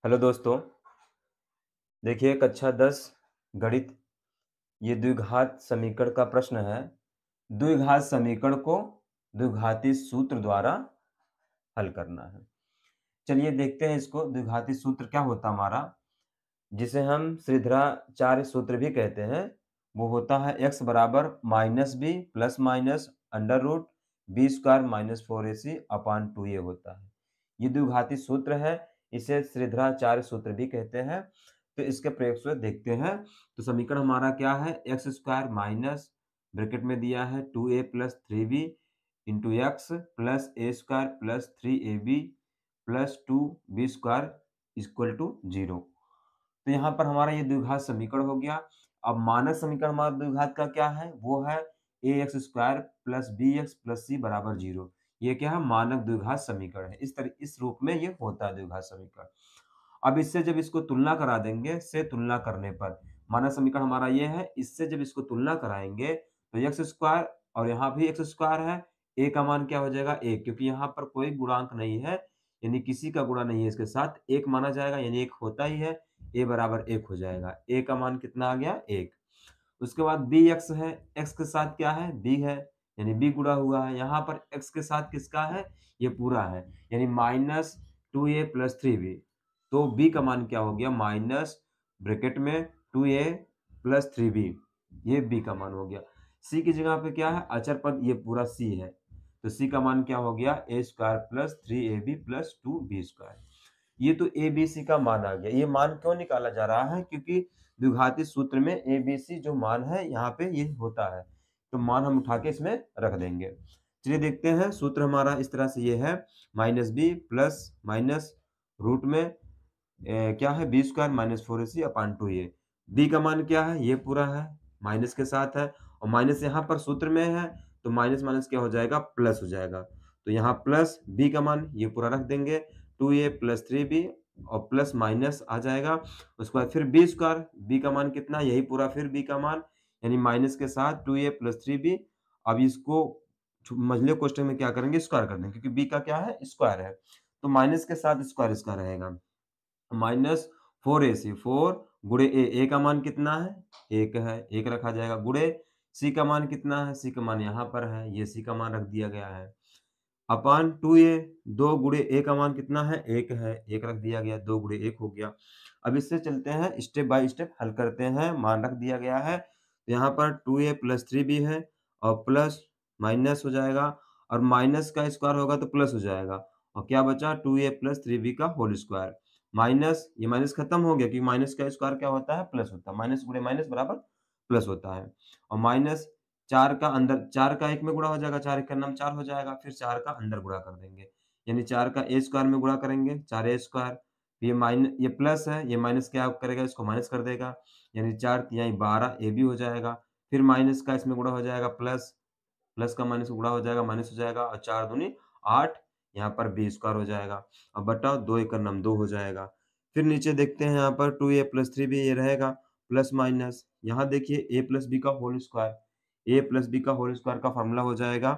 Hello दोस्तों, देखिए कक्षा 10 गणित ये द्विघात समीकरण का प्रश्न है। द्विघात समीकरण को द्विघाती सूत्र द्वारा हल करना है। चलिए देखते हैं इसको। द्विघाती सूत्र क्या होता है हमारा, जिसे हम श्रीधराचार्य सूत्र भी कहते हैं। वो होता है x बराबर minus B plus minus under root B square minus 4ac upon 2a होता है। ये द्विघाती सूत्र है, इसे श्रीधराचार्य सूत्र भी कहते हैं। तो इसके प्रयोग से देखते हैं। तो समीकरण हमारा क्या है, एक्स स्क्वायर माइनस ब्रैकेट में दिया है 2a plus 3b into x plus a square plus 3ab plus 2b square equal to 0। तो यहाँ पर हमारा ये द्विघात समीकरण हो गया। अब मानक समीकरण हमारा द्विघात का क्या है, वो है A X square plus B X plus C बराबर 0। ये क्या है, मानक द्विघात समीकरण है। इस रूप में ये होता है द्विघात समीकरण। अब इससे जब इसको तुलना करा देंगे, से तुलना करने पर मानक समीकरण हमारा ये है, इससे जब इसको तुलना कराएंगे तो एक्स स्क्वायर और यहाँ भी एक्स स्क्वायर है, ए का मान क्या हो जाएगा 1, क्योंकि यहाँ पर कोई गुणांक नहीं है, यानी किसी का गुणा नहीं है, इसके साथ 1 माना जाएगा, यानी 1 होता ही है। ए बराबर 1 हो जाएगा। ए का मान कितना आ गया 1। उसके बाद बी एक्स है, एक्स के साथ क्या है बी है, यानी बी गुणा हुआ है। यहाँ पर एक्स के साथ किसका है, ये पूरा है, यानी माइनस 2a प्लस 3b। तो b का मान क्या हो गया, माइनस ब्रैकेट में 2a प्लस 3b, ये b का मान हो गया। c की जगह पे क्या है, अचर पद, ये पूरा c है, तो c का मान क्या हो गया a square plus 3ab plus 2b square. ये तो ए बी सी का मान आ गया। ये मान क्यों निकाला जा रहा है, क्योंकि द्विघाती सूत्र में ए बी सी जो मान है यहाँ पे ये होता है, तो मान हम उठा के इसमें रख देंगे। चलिए देखते हैं। सूत्र हमारा इस तरह से ये है, minus B plus minus root में क्या है B square minus 4ac upon 2a। B का मान क्या है, ये पूरा है, माइनस के साथ है, और माइनस यहाँ पर सूत्र में है, तो माइनस माइनस क्या हो जाएगा, प्लस हो जाएगा। तो यहाँ प्लस बी का मान ये पूरा रख देंगे, 2a प्लस 3b और प्लस माइनस आ जाएगा। उसके बाद फिर बी स्क्वायर, बी का मान कितना, यही पूरा फिर बी का मान, यानी माइनस के साथ 2a प्लस 3b। अब इसको मझले क्वेश्चन में क्या करेंगे, स्क्वायर कर देंगे, क्योंकि बी का क्या है स्क्वायर है, तो माइनस के साथ स्क्वायर इसका रहेगा। माइनस 4ac, 4 गुणे ए का मान कितना है, 1 है, 1 रखा जाएगा, गुणे सी का मान कितना है, सी का मान यहाँ पर है, ये सी का मान रख दिया गया है, अपान 2a, 2 गुणे ए का मान कितना है, 1 है, 1 रख दिया गया, 2 गुणे 1 हो गया। अब इससे चलते हैं, स्टेप बाय स्टेप हल करते हैं। मान रख दिया गया है, तो यहाँ पर 2a प्लस 3b है, और प्लस माइनस हो जाएगा, और माइनस का स्क्वायर होगा तो प्लस हो जाएगा, और क्या बचा 2a प्लस 3b का होल स्क्वायर। माइनस, ये माइनस खत्म हो गया, क्योंकि माइनस का स्क्वायर क्या होता है, प्लस होता है, माइनस गुणे माइनस बराबर प्लस होता है। और माइनस 4 का अंदर, 4 का 1 में गुणा हो जाएगा, 4 1 का नाम 4 हो जाएगा, फिर 4 का अंदर गुणा कर देंगे, यानी 4 का ए स्क्वायर में गुणा करेंगे, 4a स्क्वायर। ये प्लस है, ये माइनस क्या करेगा, इसको माइनस कर देगा, यानी 4 तिहाई 12 ए भी हो जाएगा। फिर माइनस का इसमें गुणा हो जाएगा, प्लस प्लस का माइनस गुणा हो जाएगा, माइनस हो जाएगा, और 4 दूनी 8, यहाँ पर बी स्क्वायर हो जाएगा। अब बटा 2 एक का नाम 2 हो जाएगा। फिर नीचे देखते हैं, यहाँ पर 2a प्लस 3b ये रहेगा, प्लस माइनस यहाँ देखिए a प्लस बी का होल स्क्वायर, ए प्लस बी का होल स्क्वायर का फॉर्मूला हो जाएगा,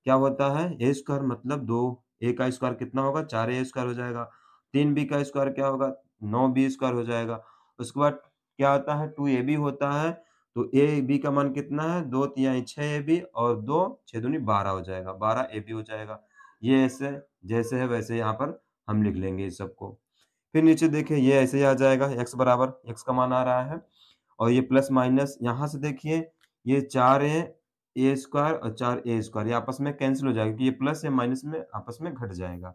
क्या होता है ए स्क्वायर मतलब 2, ए का स्क्वायर कितना होगा 4a स्क्वायर हो जाएगा, 3b का स्क्वायर क्या होगा 9b स्क्वायर हो जाएगा। उसके बाद क्या होता है 2ab होता है, तो ए बी का मान कितना है 2 तिहाई 6ab और 2 6 दूनी 12 हो जाएगा, 12ab हो जाएगा। ये ऐसे जैसे है वैसे यहाँ पर हम लिख लेंगे इस सबको। फिर नीचे देखिए ये ऐसे ही आ जाएगा, x बराबर x का मान आ रहा है, और ये प्लस माइनस यहाँ से देखिए, ये 4a ए स्क्वायर और 4a स्क्वायर ये आपस में कैंसिल हो जाएगा, क्योंकि ये प्लस या माइनस में आपस में घट जाएगा।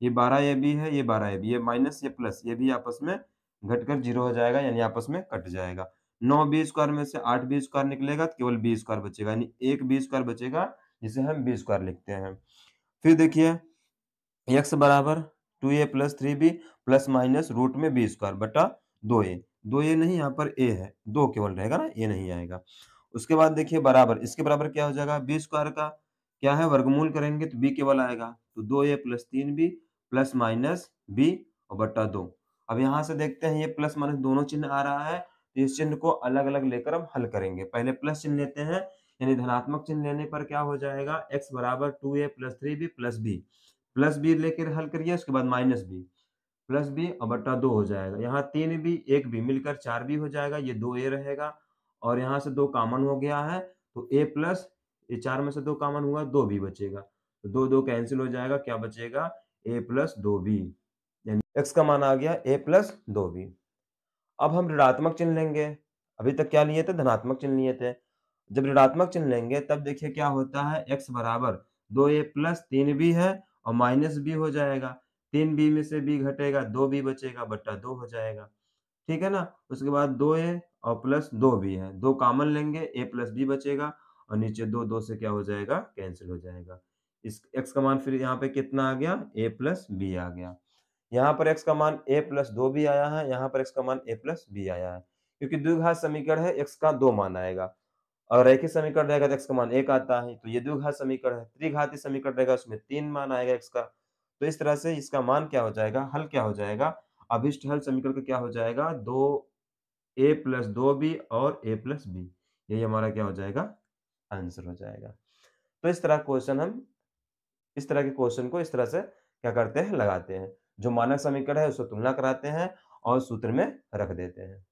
ये 12ab है, ये 12ab, ये माइनस ये प्लस ये भी आपस में घटकर 0 हो जाएगा, यानी आपस में कट जाएगा। 9b स्क्वायर में से 8b स्क्वायर निकलेगा, तो केवल b स्क्वायर बचेगा, यानी एक b स्क्वायर बचेगा, जिसे हम b स्क्वायर लिखते हैं। फिर देखिए x बराबर 2a plus 3b plus minus root में b स्क्वायर बटा 2a, 2a नहीं यहाँ पर a है, 2 केवल रहेगा ना, a नहीं आएगा। उसके बाद देखिए बराबर, इसके बराबर क्या हो जाएगा, b स्क्वायर का क्या है वर्गमूल करेंगे तो b केवल आएगा, तो 2a plus 3b plus minus b और बटा 2। अब यहाँ से देखते हैं ये प्लस माइनस दोनों चिन्ह आ रहा है, तो इस चिन्ह को अलग अलग लेकर हम हल करेंगे। पहले प्लस चिन्ह लेते हैं, यानी धनात्मक चिन्ह लेने पर क्या हो जाएगा, x बराबर 2a plus 3b plus b, plus B लेकर हल करिए, उसके बाद माइनस बी, प्लस बी और बट्टा 2 हो जाएगा। यहाँ 3 बी, 1 बी मिलकर 4 बी हो जाएगा, ये 2 ए रहेगा और यहाँ से 2 कॉमन हो गया है, तो ए प्लस ये 4 में से 2 कॉमन हुआ, 2 बी बचेगा। तो 2-2 कैंसल हो जाएगा, क्या बचेगा? ए प्लस 2 बी, यानी x का मान आ गया ए प्लस 2 बी। अब हम ऋणात्मक चिन्ह लेंगे। अभी तक क्या लिए थे? धनात्मक चिन्ह लिए थे। जब ऋणात्मक चिन्ह लेंगे तब देखिए क्या होता है, x बराबर 2a प्लस 3b है और माइनस b हो जाएगा। 3b में से b घटेगा, 2b बचेगा, बट्टा 2 हो जाएगा। ठीक है ना? उसके बाद 2a और प्लस 2b है। 2 कॉमन लेंगे, a प्लस b बचेगा और नीचे 2, 2 से क्या हो जाएगा? कैंसल हो जाएगा। इस x का मान फिर यहाँ पे कितना आ गया? a प्लस b आ गया। यहाँ पर x का मान a प्लस 2b आया है, यहाँ पर x का मान a प्लस b आया है। क्योंकि द्विघात समीकरण है, x का 2 मान आएगा। और रैखिक समीकरण रहेगा तो x का मान 1 आता है, तो ये द्विघात समीकरण है। त्रिघाती समीकरण रहेगा उसमें 3 मान आएगा x का। तो इस तरह से इसका मान क्या हो जाएगा? हल क्या हो जाएगा? अभिष्ट हल समीकरण का क्या हो जाएगा? 2a प्लस 2b और a प्लस b। यही हमारा क्या हो जाएगा? आंसर हो जाएगा। तो इस तरह के क्वेश्चन को इस तरह से क्या करते हैं? लगाते हैं। जो मानक समीकरण है उससे तुलना कराते हैं और सूत्र में रख देते हैं।